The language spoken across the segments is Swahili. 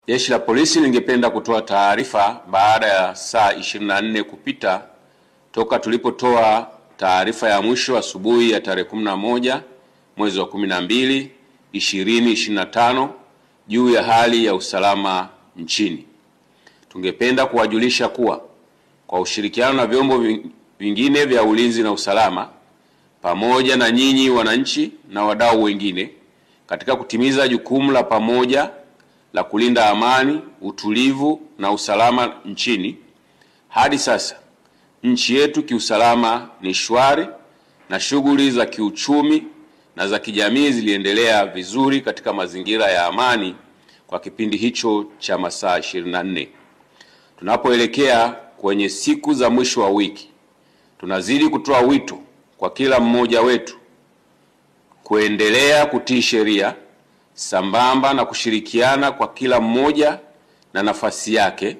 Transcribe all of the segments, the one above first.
Jeshi la Polisi lingependa kutoa taarifa baada ya saa 24 kupita toka tulipotoa taarifa ya mwisho asubuhi ya tarehe 11 mwezi wa 12 2025 juu ya hali ya usalama nchini. Tungependa kuwajulisha kuwa kwa ushirikiano na vyombo vingine vya ulinzi na usalama pamoja na nyinyi wananchi na wadau wengine katika kutimiza jukumu la pamoja la kulinda amani, utulivu na usalama nchini, hadi sasa nchi yetu kiusalama ni shwari na shughuli za kiuchumi na za kijamii ziliendelea vizuri katika mazingira ya amani kwa kipindi hicho cha masaa 24. Tunapoelekea kwenye siku za mwisho wa wiki, tunazidi kutoa wito kwa kila mmoja wetu kuendelea kutii sheria sambamba na kushirikiana kwa kila mmoja na nafasi yake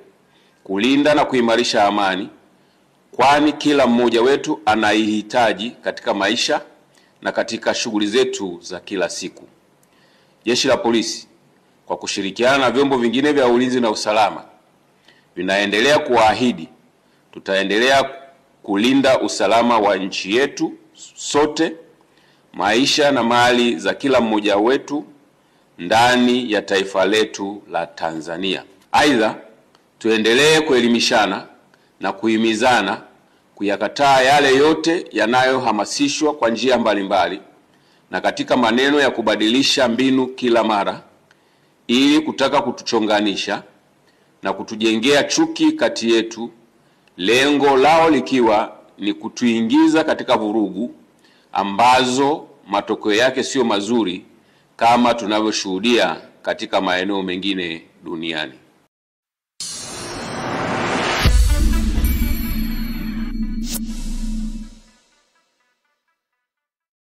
kulinda na kuimarisha amani, kwani kila mmoja wetu anaihitaji katika maisha na katika shughuli zetu za kila siku. Jeshi la Polisi kwa kushirikiana na vyombo vingine vya ulinzi na usalama vinaendelea kuahidi tutaendelea kulinda usalama wa nchi yetu sote, maisha na mali za kila mmoja wetu ndani ya taifa letu la Tanzania. Aidha, tuendelee kuelimishana na kuhimizana kuyakataa yale yote yanayohamasishwa kwa njia mbalimbali na katika maneno ya kubadilisha mbinu kila mara ili kutaka kutuchonganisha na kutujengea chuki kati yetu, lengo lao likiwa ni kutuingiza katika vurugu ambazo matokeo yake sio mazuri kama tunavyoshuhudia katika maeneo mengine duniani.